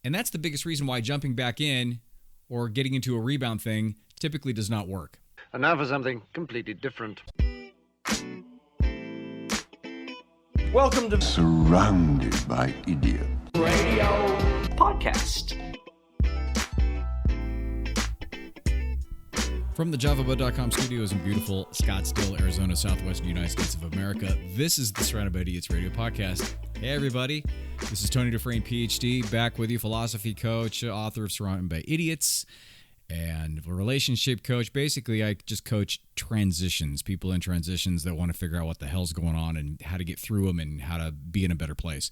And that's the biggest reason why jumping back in or getting into a rebound thing typically does not work. And now for something completely different. Welcome to Surrounded by Idiots Radio Podcast. From the JavaBud.com studios in beautiful Scottsdale, Arizona, southwestern United States of America, this is the Surrounded by Idiots Radio Podcast. Hey, everybody. This is Tony Dufresne, PhD, back with you, philosophy coach, author of Surrounded by Idiots, and a relationship coach. Basically, I just coach transitions, people in transitions that want to figure out what the hell's going on and how to get through them and how to be in a better place.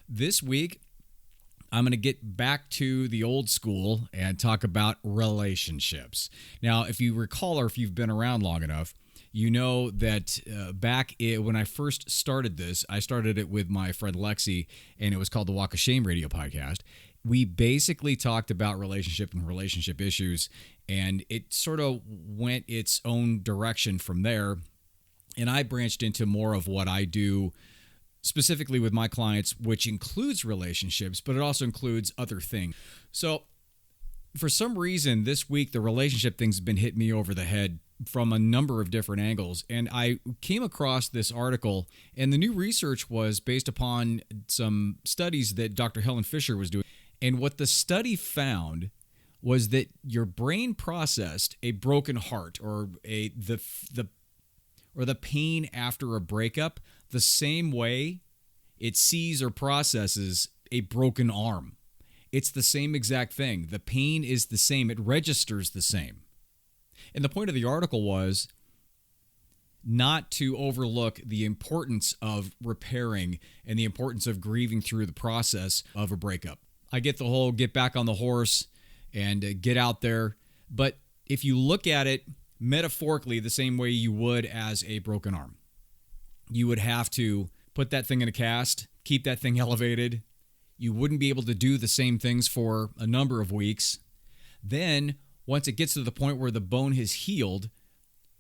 This week, I'm going to get back to the old school and talk about relationships. Now, if you recall or if you've been around long enough, you know that when I first started this, I started it with my friend Lexi, and it was called the Walk of Shame Radio Podcast. We basically talked about relationship and relationship issues, and it sort of went its own direction from there. And I branched into more of what I do specifically with my clients, which includes relationships, but it also includes other things. So for some reason, this week, the relationship thing's been hitting me over the head from a number of different angles. And I came across this article, and the new research was based upon some studies that Dr. Helen Fisher was doing. And what the study found was that your brain processed a broken heart or the pain after a breakup the same way it sees or processes a broken arm. It's the same exact thing. The pain is the same. It registers the same. And the point of the article was not to overlook the importance of repairing and the importance of grieving through the process of a breakup. I get the whole get back on the horse and get out there. But if you look at it metaphorically the same way you would as a broken arm, you would have to put that thing in a cast, keep that thing elevated. You wouldn't be able to do the same things for a number of weeks. Then, once it gets to the point where the bone has healed,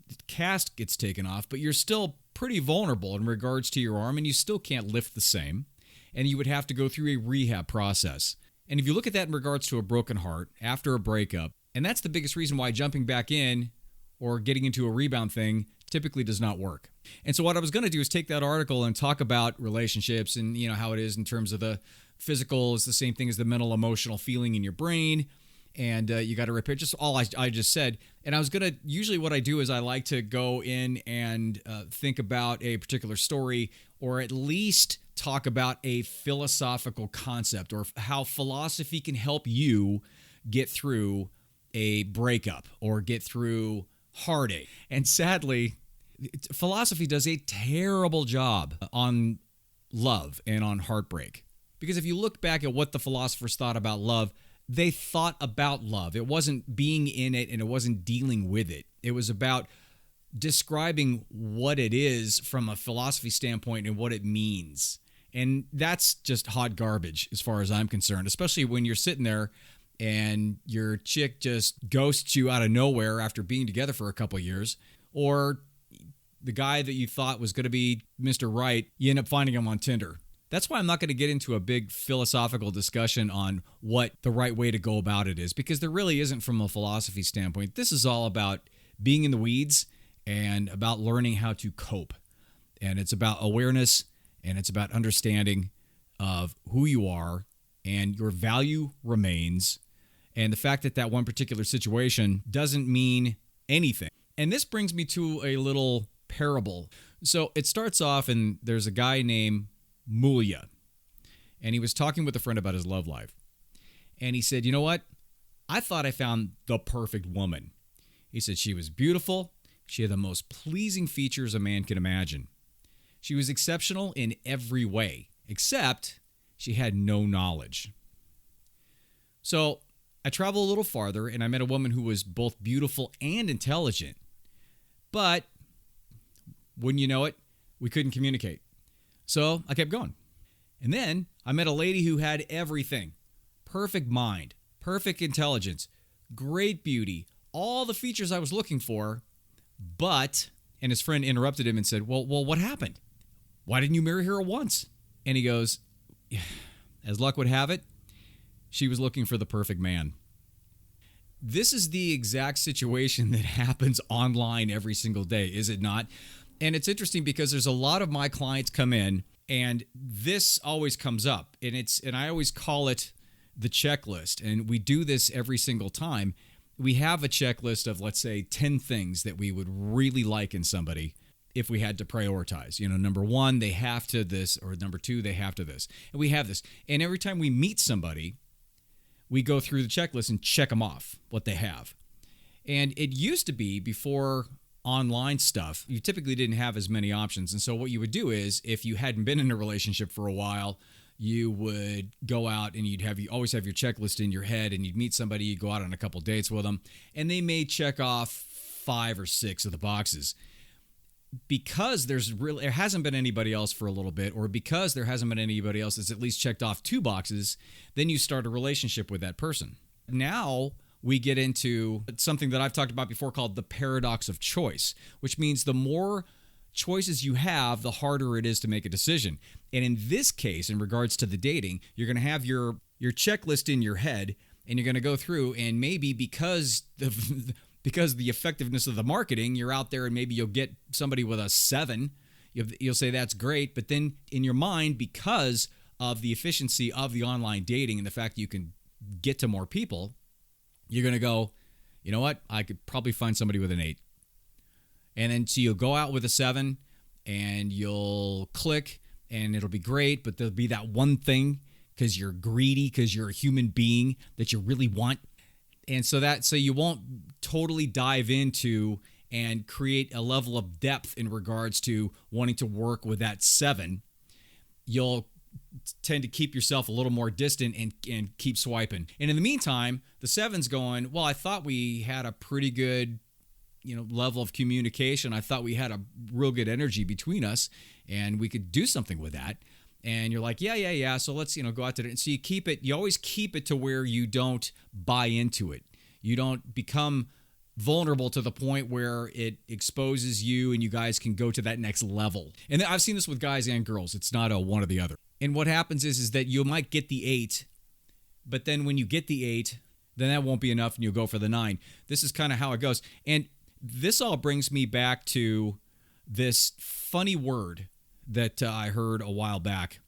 the cast gets taken off, but you're still pretty vulnerable in regards to your arm, and you still can't lift the same. And you would have to go through a rehab process. And if you look at that in regards to a broken heart after a breakup, and that's the biggest reason why jumping back in or getting into a rebound thing typically does not work. And so what I was going to do is take that article and talk about relationships and how it is in terms of the physical is the same thing as the mental, emotional feeling in your brain. And you got to repair just all I just said. And I was going to, usually what I do is I like to go in and think about a particular story or at least talk about a philosophical concept or how philosophy can help you get through a breakup or get through heartache. And sadly, philosophy does a terrible job on love and on heartbreak. Because if you look back at what the philosophers thought about love, they thought about love. It wasn't being in it and it wasn't dealing with it. It was about describing what it is from a philosophy standpoint and what it means. And that's just hot garbage as far as I'm concerned, especially when you're sitting there and your chick just ghosts you out of nowhere after being together for a couple of years, or the guy that you thought was going to be Mr. Right, you end up finding him on Tinder. That's why I'm not going to get into a big philosophical discussion on what the right way to go about it is, because there really isn't from a philosophy standpoint. This is all about being in the weeds and about learning how to cope. And it's about awareness and it's about understanding of who you are and your value remains. And the fact that that one particular situation doesn't mean anything. And this brings me to a little parable. So it starts off and there's a guy named Mulya. And he was talking with a friend about his love life. And he said, you know what? I thought I found the perfect woman. He said she was beautiful. She had the most pleasing features a man can imagine. She was exceptional in every way, except she had no knowledge. So I traveled a little farther and I met a woman who was both beautiful and intelligent. But wouldn't you know it, we couldn't communicate. So I kept going. And then I met a lady who had everything. Perfect mind, perfect intelligence, great beauty, all the features I was looking for. But, and his friend interrupted him and said, well, what happened? Why didn't you marry her once? And he goes, as luck would have it, She was looking for the perfect man. This is the exact situation that happens online every single day, is it not? And it's interesting because there's a lot of my clients come in and this always comes up, and I always call it the checklist. And we do this every single time. We have a checklist of, let's say, 10 things that we would really like in somebody if we had to prioritize. Number one, they have to this, or number two, they have to this. And we have this. And every time we meet somebody, we go through the checklist and check them off, what they have. And it used to be, before online stuff, you typically didn't have as many options. And so what you would do is, if you hadn't been in a relationship for a while, you would go out and you always have your checklist in your head, and you'd meet somebody, you'd go out on a couple dates with them, and they may check off 5 or 6 of the boxes. Because there hasn't been anybody else for a little bit, or because there hasn't been anybody else that's at least checked off 2 boxes, then you start a relationship with that person. Now we get into something that I've talked about before called the paradox of choice, which means the more choices you have, the harder it is to make a decision. And in this case, in regards to the dating, you're going to have your checklist in your head, and you're going to go through, and maybe because the effectiveness of the marketing, you're out there and maybe you'll get somebody with a 7. You'll say that's great, but then in your mind, because of the efficiency of the online dating and the fact that you can get to more people, you're going to go, you know what? I could probably find somebody with an 8. And then so you'll go out with a 7 and you'll click and it'll be great, but there'll be that one thing because you're greedy, because you're a human being that you really want. And so you won't totally dive into and create a level of depth in regards to wanting to work with that 7. You'll tend to keep yourself a little more distant and keep swiping. And in the meantime, the 7's going, well, I thought we had a pretty good level of communication. I thought we had a real good energy between us and we could do something with that. And you're like, yeah. So let's, go out to it. And so you always keep it to where you don't buy into it. You don't become vulnerable to the point where it exposes you and you guys can go to that next level. And I've seen this with guys and girls. It's not a one or the other. And what happens is that you might get the 8, but then when you get the 8, then that won't be enough and you'll go for the 9. This is kind of how it goes. And this all brings me back to this funny word that I heard a while back.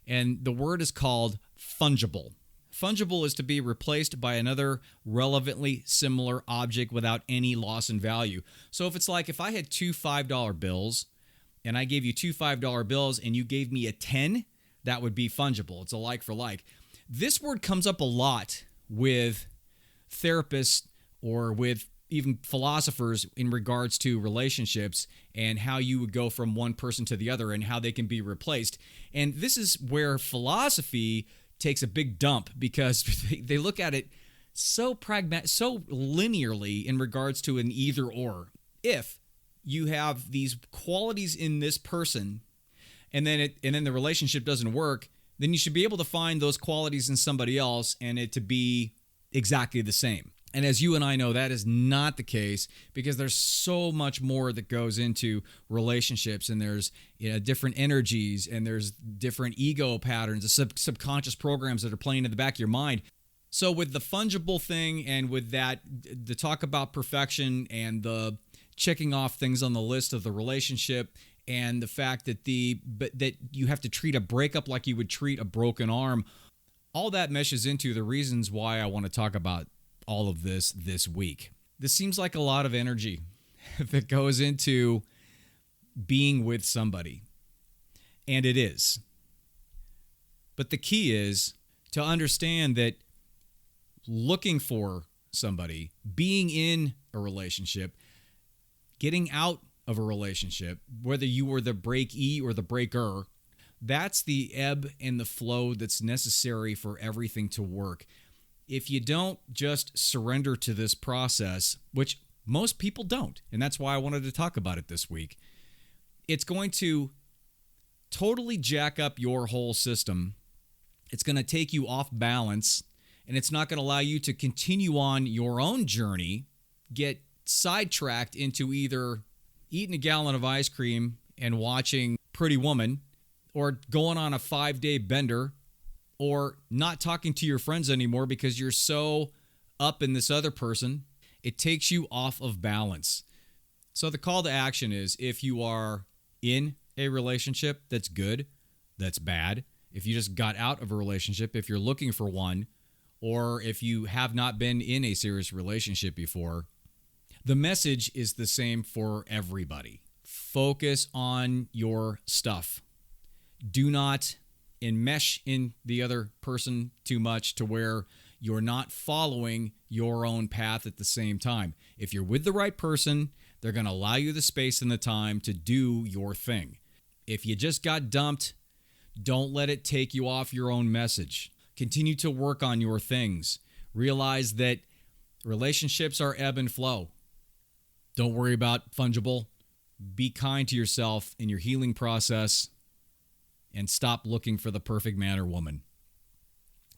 And the word is called fungible. Fungible is to be replaced by another relevantly similar object without any loss in value. So if I had 2 $5 bills and I gave you 2 $5 bills and you gave me a 10, that would be fungible. It's a like for like. This word comes up a lot with therapists or with even philosophers in regards to relationships and how you would go from one person to the other and how they can be replaced. And this is where philosophy takes a big dump because they look at it so linearly in regards to an either or. If you have these qualities in this person and then the relationship doesn't work, then you should be able to find those qualities in somebody else and it to be exactly the same. And as you and I know, that is not the case because there's so much more that goes into relationships, and there's different energies, and there's different ego patterns, subconscious programs that are playing in the back of your mind. So with the fungible thing and with that, the talk about perfection and the checking off things on the list of the relationship, and the fact that that you have to treat a breakup like you would treat a broken arm, all that meshes into the reasons why I want to talk about all of this week. This seems like a lot of energy that goes into being with somebody. And it is. But the key is to understand that looking for somebody, being in a relationship, getting out of a relationship, whether you were the breakee or the breaker, that's the ebb and the flow that's necessary for everything to work. If you don't just surrender to this process, which most people don't, and that's why I wanted to talk about it this week, it's going to totally jack up your whole system. It's going to take you off balance, and it's not going to allow you to continue on your own journey, get sidetracked into either eating a gallon of ice cream and watching Pretty Woman, or going on a 5-day bender or not talking to your friends anymore because you're so up in this other person. It takes you off of balance. So the call to action is, if you are in a relationship that's good, that's bad, if you just got out of a relationship, if you're looking for one, or if you have not been in a serious relationship before, the message is the same for everybody. Focus on your stuff. Do not enmesh in the other person too much to where you're not following your own path at the same time. If you're with the right person, they're going to allow you the space and the time to do your thing. If you just got dumped, don't let it take you off your own message. Continue to work on your things. Realize that relationships are ebb and flow. Don't worry about fungible. Be kind to yourself in your healing process and stop looking for the perfect man or woman.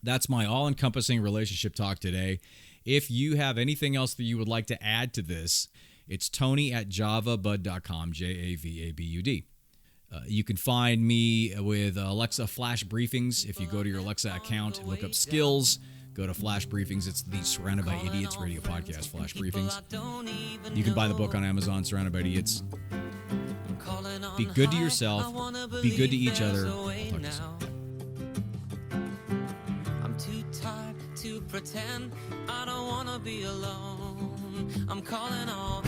That's my all-encompassing relationship talk today. If you have anything else that you would like to add to this, it's tony@javabud.com, JAVABUD. You can find me with Alexa Flash Briefings. If you go to your Alexa account and look up skills, go to Flash Briefings. It's the Surrounded by Idiots radio podcast, Flash Briefings. You can buy the book on Amazon, Surrounded by Idiots. Be good to yourself. Be good to each other. I'll talk to you soon. I'm too tired to pretend I don't want to be alone. I'm calling all